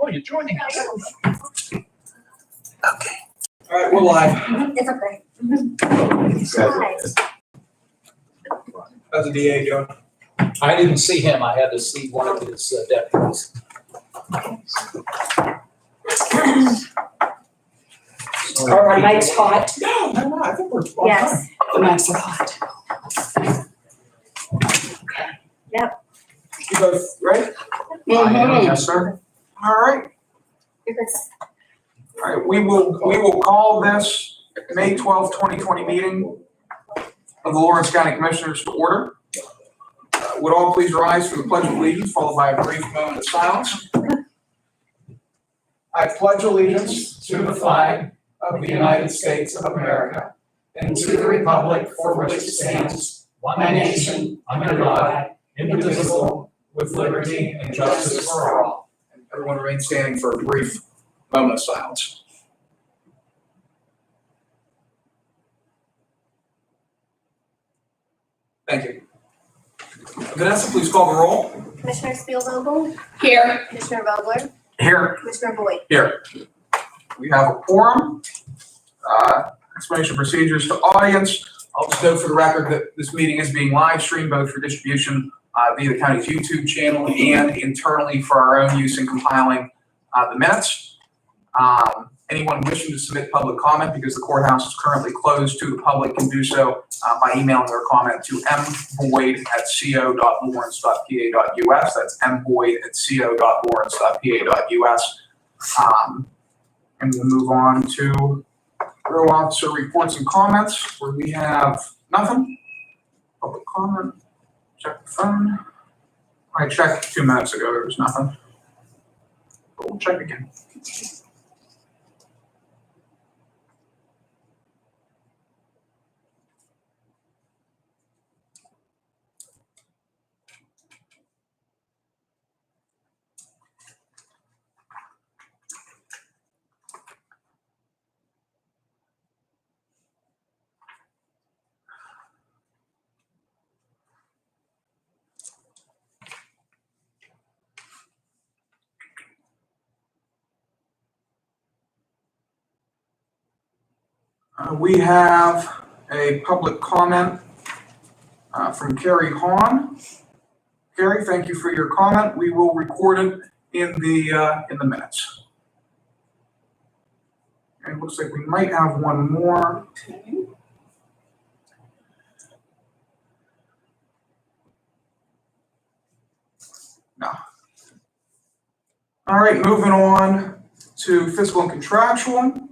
Oh, you're joining us. Okay. All right, we're live. It's okay. How's the DA doing? I didn't see him. I had to see one of his deputies. Are our nights hot? No, I think we're on Yes. The nights are hot. time. You both ready? Yes, sir. All right. You're good. All right, we will call this May 12th, 2020 meeting of the Lawrence County Commissioners to order. Would all please rise for the Pledge of Allegiance, followed by a brief moment of silence. I pledge allegiance to the flag of the United States of America and to the republic for which it stands, one nation, under God, indivisible, with liberty and justice for all. And everyone remain standing for a brief moment of silence. Thank you. Vanessa, please call the roll. Commissioner Spielvogel, Here. Commissioner Vogler, Here. Commissioner Boyd. Here. We have a quorum. Explanation of procedures to audience. I'll just note for the record that this meeting is being live streamed both for distribution via the county's YouTube channel and internally for our own use in compiling the minutes. Anyone wishing to submit public comment because the courthouse is currently closed to the public can do so by emailing their comment to mboyd@co.lawrence.pa.us. That's mboyd@co.lawrence.pa.us. And we'll move on to Borough Officer reports and comments where we have nothing. Public comment. Check the phone. I checked 2 minutes ago, there was nothing. But we'll check again. We have a public comment from Carrie Hahn. Carrie, thank you for your comment. We will record it in the minutes. And it looks like we might have one more. No. All right, moving on to fiscal and contractual.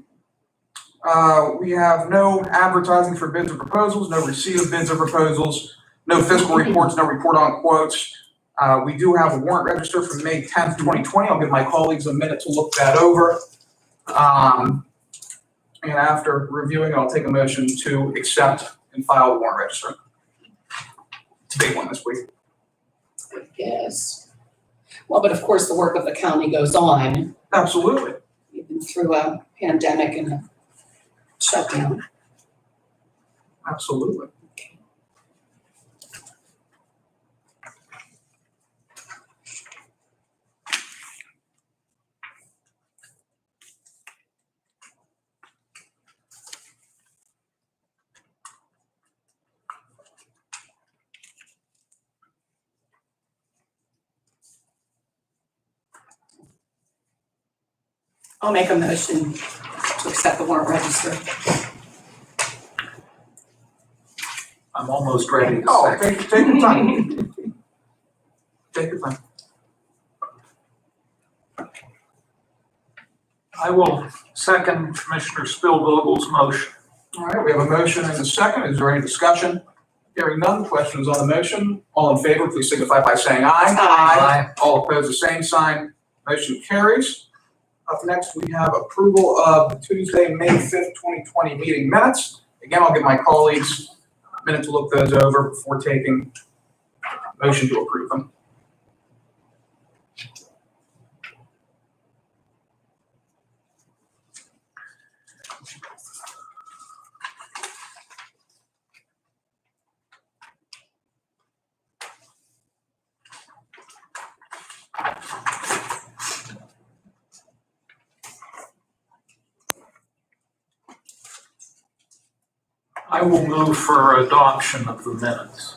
We have no advertising for bids or proposals, no receipt of bids or proposals, no fiscal reports, no report on quotes. We do have a warrant register from May 10th, 2020. I'll give my colleagues a minute to look that over. And after reviewing, I'll take a motion to accept and file the warrant register. It's a big one this week. Yes. Well, but of course, the work of the county goes on, Absolutely. even through a pandemic and a shutdown. Absolutely. I'll make a motion to accept the warrant register. I'm almost ready to Oh, second. take your time. Take your time. I will second Commissioner Spielvogel's motion. All right, we have a motion and a second. Is there any discussion? Hearing none, questions on the motion. All in favor, please signify by saying aye. Aye. All opposed, the same sign. Motion carries. Up next, we have approval of the Tuesday, May 5th, 2020 meeting minutes. Again, I'll give my colleagues a minute to look those over before taking a motion to approve them. I will move for adoption of the minutes.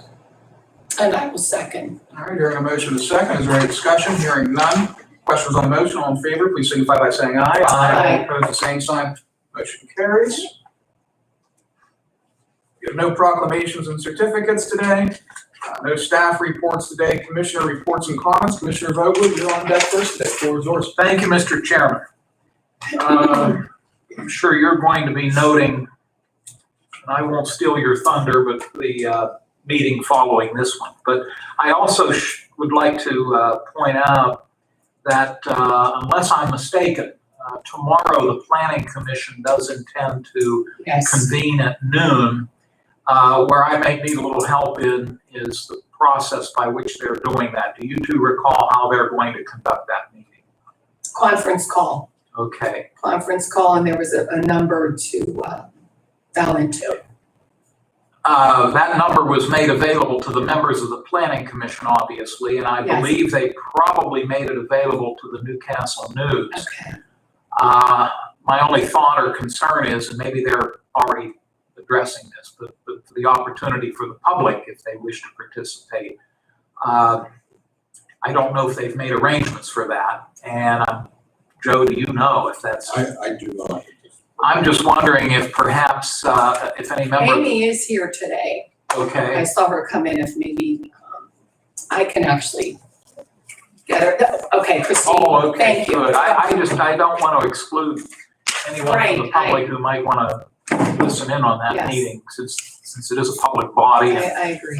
And I will second. All right, hearing a motion and a second, is there any discussion? Hearing none. Questions on the motion, all in favor, please signify by saying aye. Aye. Opposed, the same sign. Motion carries. We have no proclamations and certificates today. No staff reports today. Commissioner reports and comments. Commissioner Vogel, you're on deck first today. Floor is yours. Thank you, Mr. Chairman. I'm sure you're going to be noting, and I won't steal your thunder, but the meeting following this one. But I also would like to point out that unless I'm mistaken, tomorrow the Planning Commission does intend to Yes. convene at noon. Where I may need a little help in is the process by which they're doing that. Do you two recall how they're going to conduct that meeting? Conference call, Okay. and there was a number to dial into. That number was made available to the members of the Planning Commission, obviously, and I Yes. believe they probably made it available to the Newcastle News. Okay. My only thought or concern is, and maybe they're already addressing this, but the opportunity for the public, if they wish to participate. I don't know if they've made arrangements for that, and Joe, do you know if that's? I do not. I'm just wondering if perhaps, if any member. Amy is here today. I Okay, saw her come in. If maybe I can actually get her. Okay, Christine. oh, okay, Thank you. good. I don't want to exclude anyone from the Right, public who might want to listen in on that Yes. meeting, since it is a public body. and, I agree.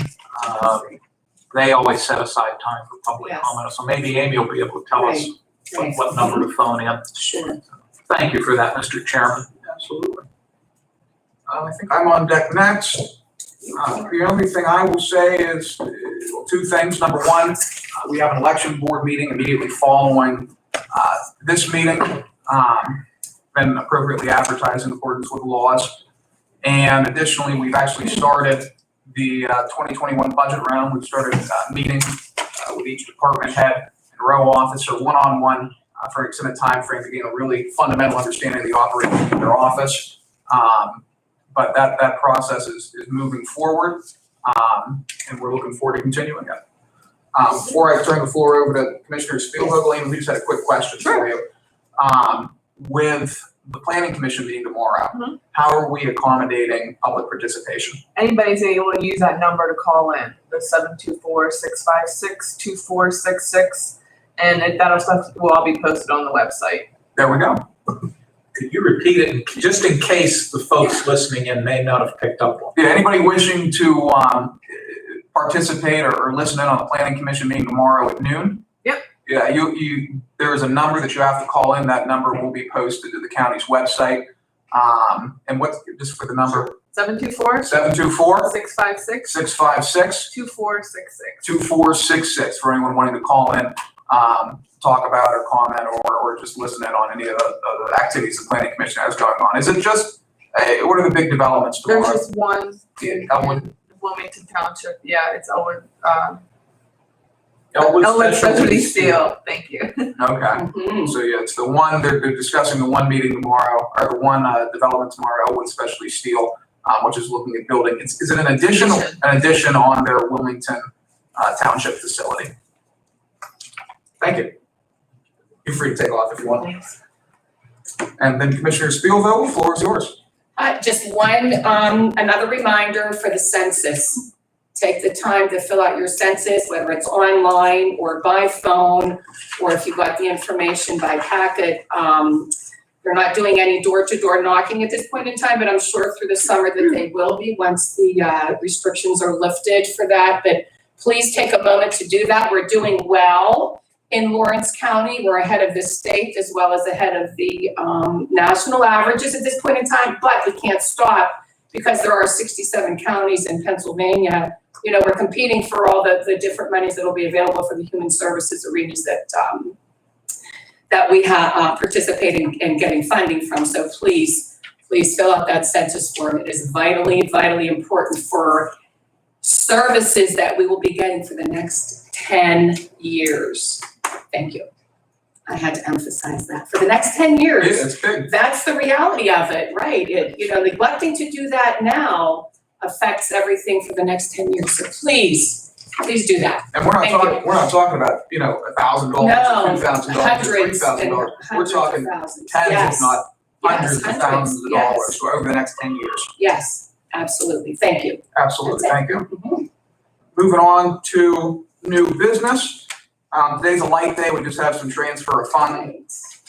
They always set aside time for public Yes. comment, so maybe Amy will be able to tell us Right. what number to phone in. Sure. Thank you for that, Mr. Chairman. Absolutely. I think I'm on deck next. The only thing I will say is two things. Number one, we have an election board meeting immediately following this meeting, been appropriately advertised in accordance with the laws. And additionally, we've actually started the 2021 budget round. We've started meeting with each department head and row officer one-on-one for an extended time frame to gain a really fundamental understanding of the operations of their office. But that process is moving forward, and we're looking forward to continuing it. Before I turn the floor over to Commissioner Spielvogel, Amy, we just had a quick question for you. With the Planning Commission meeting tomorrow, how are we accommodating public participation? Anybody's able to use that number to call in, the 724-656-2466. And that stuff will all be posted on the website. There we go. Could you repeat it, just in case the folks listening in may not have picked up on? Yeah, anybody wishing to participate or listen in on the Planning Commission meeting tomorrow at noon? Yep. Yeah, there is a number that you have to call in. That number will be posted to the county's website. And just for the number? 724-656-2466. 724-656-2466 for anyone wanting to call in, talk about or comment or just listen in on any of the activities the Planning Commission has going on. Is it just, what are the big developments There's tomorrow? just one in Elwood? Wilmington Township. Yeah, it's Elwood Elwood Specialty Steel. Thank you. Okay. Mhm. So yeah, it's the one, they're discussing the one meeting tomorrow, or the one development tomorrow, Elwood Specialty Steel, which is looking at building, is it an addition on their Wilmington Township facility? Thank you. You're free to take off if you want. And then Commissioner Spielvogel, the floor is yours. Just one, another reminder for the census. Take the time to fill out your census, whether it's online or by phone, or if you got the information by packet. They're not doing any door-to-door knocking at this point in time, but I'm sure through the summer that they will be once the restrictions are lifted for that. But please take a moment to do that. We're doing well in Lawrence County. We're ahead of the state as well as ahead of the national averages at this point in time, but we can't stop because there are 67 counties in Pennsylvania. You know, we're competing for all the different monies that will be available for the human services arenas that we have participating in getting funding from. So please fill out that census form. It is vitally, vitally important for services that we will be getting for the next 10 years. Thank you. I had to emphasize that. For the next 10 years. Yeah, it's big. That's the reality of it, right? Neglecting to do that now affects everything for the next 10 years. So please do that. And we're not Thank talking, we're not talking about, $1,000, No, $2,000, hundreds and $3,000. We're hundreds of talking thousands. tens, Yes. if not hundreds Yes, of thousands of yes. dollars over the next 10 years. Yes, absolutely. Thank you. Absolutely, That's thank you. Mhm. Moving on to new business. Today's a light day, we just have some transfer of funds.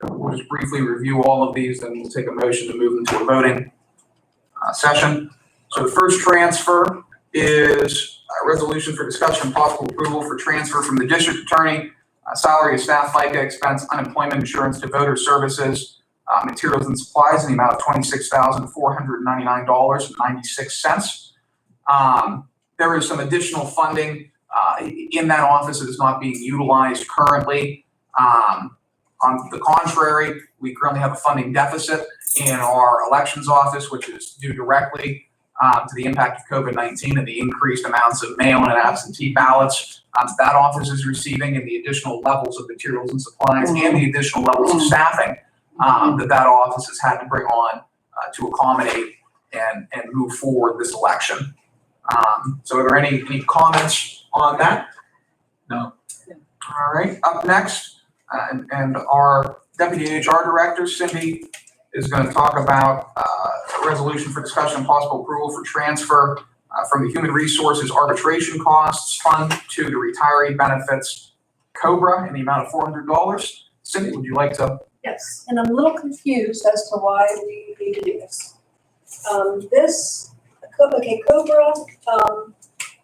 We'll just briefly review all of these and we'll take a motion to move into a voting session. So the first transfer is a resolution for discussion and possible approval for transfer from the district attorney, salary of staff, FICA expense, unemployment insurance to voter services, materials and supplies in the amount of $26,499.96. There is some additional funding in that office that is not being utilized currently. On the contrary, we currently have a funding deficit in our elections office, which is due directly to the impact of COVID-19 and the increased amounts of mail-in and absentee ballots that office is receiving, and the additional levels of materials and supplies and the additional levels of staffing that office has had to bring on to accommodate and move forward this election. So are there any comments on that? No. All right, up next, and our Deputy HR Director, Cindy, is going to talk about a resolution for discussion and possible approval for transfer from the Human Resources Arbitration Costs Fund to the Retiree Benefits COBRA in the amount of $400. Cindy, would you like to? Yes, and I'm a little confused as to why we need to do this. COBRA,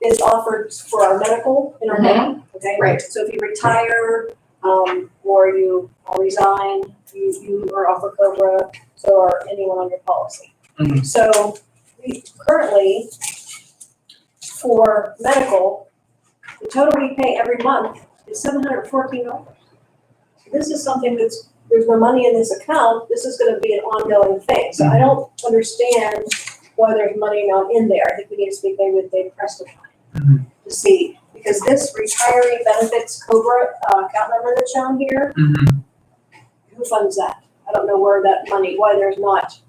is offered for our medical in our name, okay? Right. So if you retire, or you resign, you are offered COBRA, so are anyone on your policy. Mhm. So we currently, for medical, the total we pay every month is $714. This is something there's no money in this account, this is gonna be an ongoing thing. So I don't understand why there's money not in there. I think we need to speak maybe with Dave Preston to see, because this retiree benefits COBRA account number that's shown here, who funds that? I don't know where that money, why there's not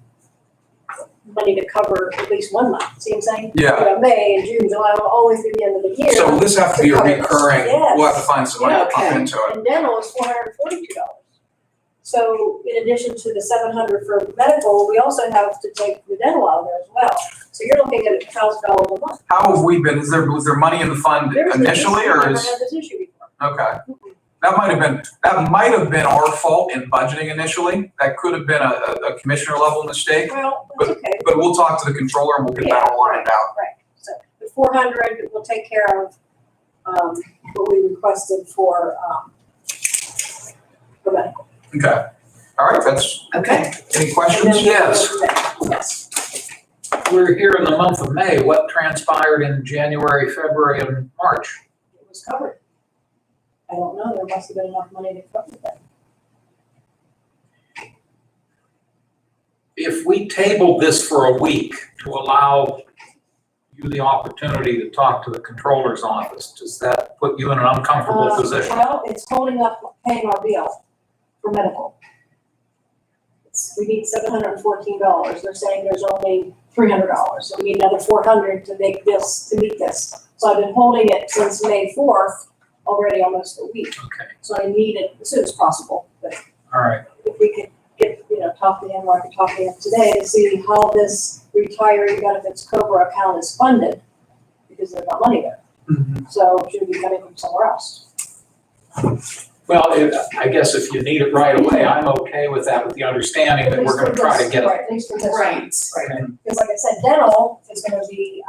money to cover at least 1 month. See what I'm saying? Yeah. You know, May and June, July, always through the end of the year. So will this have to be a recurring, Yes. we'll have to find some money to pump Okay. into it. And dental is $442. So in addition to the $700 for medical, we also have to take the dental out of there as well. So you're looking at $1,000 a month. How have we been, was there money in the fund initially, or Never is, had this issue before. okay. That might have been our fault in budgeting initially. That could have been a commissioner level mistake, Well, that's okay. but we'll talk to the controller and we'll get that all lined out. Right, so the 400 will take care of, what we requested for medical. Okay. All right, that's, Okay. any And questions? then- Yes. Yes. We're here in the month of May. What transpired in January, February, and March? It was covered. I don't know, there must have been enough money to cover that. If we tabled this for a week to allow you the opportunity to talk to the controller's office, does that put you in an uncomfortable position? Well, it's holding up paying our bill for medical. We need $714. They're saying there's only $300, so we need another $400 to make this, to meet this. So I've been holding it since May 4th, already almost a week. Okay, So I need it as soon as possible. But all right. if we could get, talk to him, or I could talk to him today to see how this retiree benefits COBRA account is funded, because there's not money there. So it should be coming from somewhere else. Well, I guess if you need it right away, I'm okay with that, with the understanding that we're gonna try to get it. Right, at least for this. Right. Okay. Because like I said, dental is gonna be,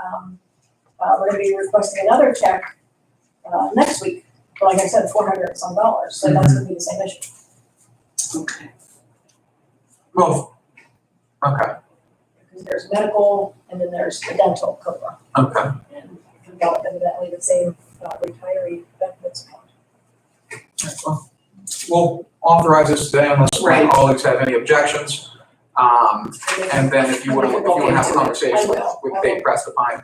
we're gonna be requesting another check, next week. But like I said, $400 and some, so that's gonna be the same issue. Okay. Well, okay, Because there's medical, and then there's the dental COBRA, okay. and we've got evidently the same, retiree benefits account. Well, we'll authorize this today unless my Right. colleagues have any objections. And then if you want to have a conversation with Dave Prestipine.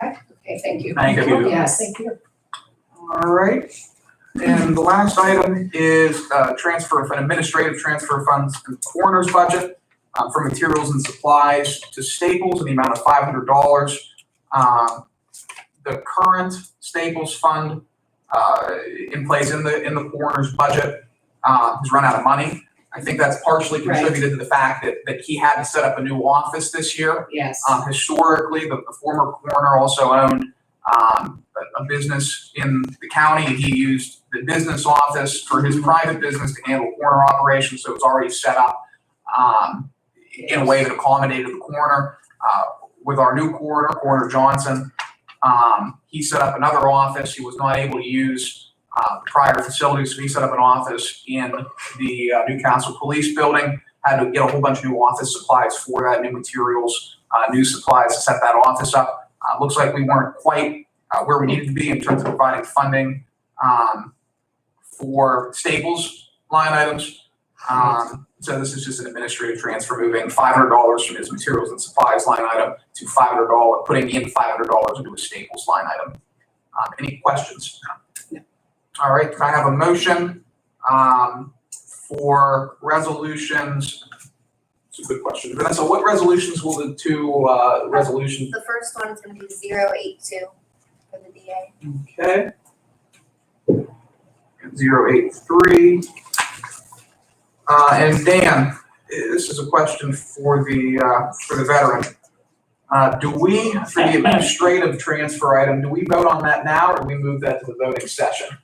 Okay, thank you. Thank you. Yes. Thank you. All right. And the last item is transfer of an administrative transfer of funds to the coroner's budget. from materials and supplies to Staples in the amount of $500. The current Staples fund in place in the coroner's budget has run out of money. I think that's partially Right. contributed to the fact that he had to set up a new office this year. Yes. Historically, the former coroner also owned a business in the county, and he used the business office for his private business to handle coroner operations, so it's already set up in a way that accommodated the coroner. With our new Coroner Johnson, he set up another office. He was not able to use prior facilities, so he set up an office in the Newcastle Police Building. Had to get a whole bunch of new office supplies for that, new materials, new supplies to set that office up. Looks like we weren't quite where we needed to be in terms of providing funding for Staples line items. So this is just an administrative transfer, moving $500 from his materials and supplies line item to $500, putting in $500 into a Staples line item. Any questions? No. All right, can I have a motion for resolutions? It's a good question. Vanessa, what resolutions will the two resolutions? The first one is gonna be 082 for the DA. Okay. 083. And Dan, this is a question for the veteran. Do we, for the administrative transfer item, do we vote on that now, or do we move that to the voting session?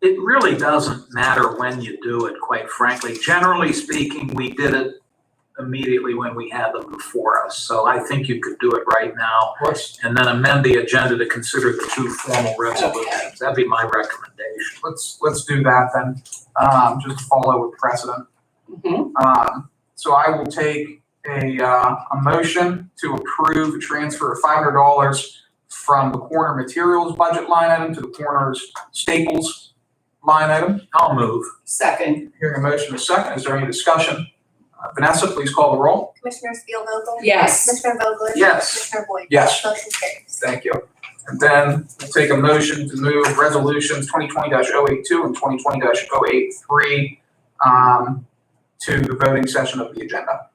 It really doesn't matter when you do it, quite frankly. Generally speaking, we did it immediately when we had them before us. So I think you could do it right now and then amend the agenda to consider the two formal resolutions. That'd be my recommendation. Let's do that then, just to follow with precedent. Mhm. So I will take a motion to approve a transfer of $500 from the coroner materials budget line item to the coroner's Staples line item. I'll move. Second. Hearing a motion, a second. Is there any discussion? Vanessa, please call the roll. Commissioner Spielvogel? Yes. Commissioner Vogler? Yes. Commissioner Boyd? Yes. Motion carries. Thank you. And then we'll take a motion to move resolutions 2020-082 and 2020-083 to the voting session of the agenda.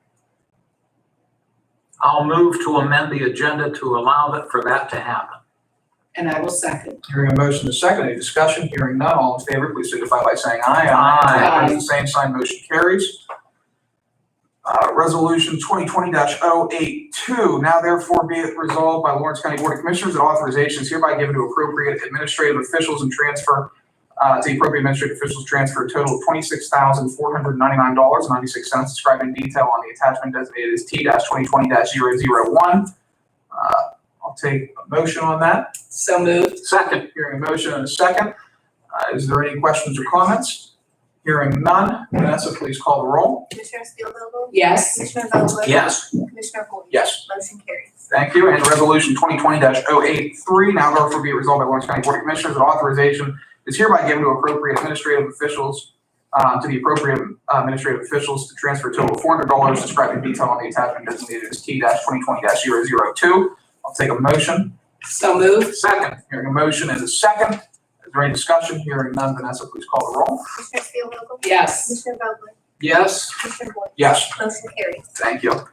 I'll move to amend the agenda to allow for that to happen. And I will second. Hearing a motion to second, any discussion? Hearing none, all in favor, please signify by saying aye. Aye. Opposed, the same sign, motion carries. Resolution 2020-082, now therefore be it resolved by Lawrence County Board of Commissioners that authorization is hereby given to appropriate administrative officials and transfer to the appropriate administrative officials transfer a total of $26,499.96 described in detail on the attachment designated as T-2020-001. I'll take a motion on that. So moved. Second. Hearing a motion and a second. Is there any questions or comments? Hearing none. Vanessa, please call the roll. Commissioner Spielvogel? Yes. Commissioner Vogler? Yes. Commissioner Boyd? Yes. Motion carries. Thank you. And resolution 2020-083, now therefore be resolved by Lawrence County Board of Commissioners that authorization is hereby given to appropriate administrative officials, to the appropriate administrative officials to transfer a total of $400 described in detail on the attachment designated as T-2020-002. I'll take a motion. So moved. Second. Hearing a motion and a second. Is there any discussion? Hearing none. Vanessa, please call the roll. Commissioner Spielvogel? Yes. Commissioner Vogler? Yes. Commissioner Boyd? Yes. Motion carries. Thank you.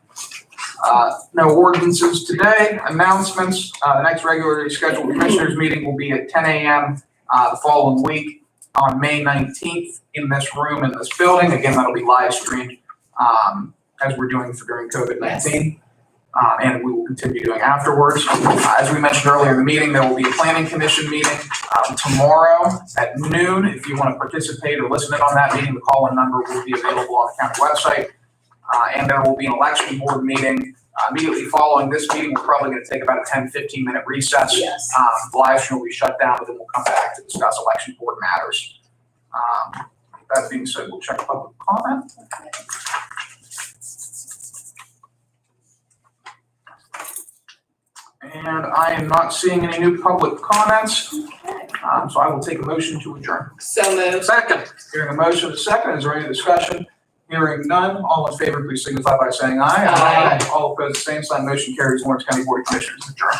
No ordinances today. Announcements. The next regularly scheduled commissioners meeting will be at 10 a.m. The following week on May 19th in this room, in this building. Again, that'll be live streamed as we're doing during COVID-19. And we will continue doing afterwards. As we mentioned earlier in the meeting, there will be a planning commission meeting tomorrow at noon. If you want to participate or listen in on that meeting, the call-in number will be available on the county website. And there will be an election board meeting immediately following this meeting. We're probably going to take about a 10-15 minute recess. Yes. The live stream will be shut down, but then we'll come back to discuss election board matters. That being said, we'll check public comment. And I am not seeing any new public comments, so I will take a motion to adjourn. So moved. Second. Hearing a motion, a second, is there any discussion? Hearing none, all in favor, please signify by saying aye. Aye. All opposed, the same sign, motion carries. Lawrence County Board of Commissioners adjourned.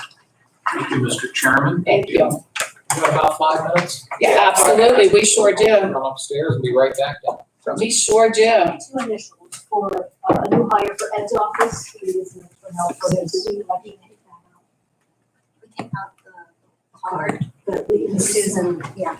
Thank you, Mr. Chairman. Thank you. You got about 5 minutes? Yeah, absolutely. We sure do. Run upstairs and be right back down. Be sure, Jim. 2 initials for a new hire for Ed's office, who is for help for his, like, We take out the card, the Susan, yeah.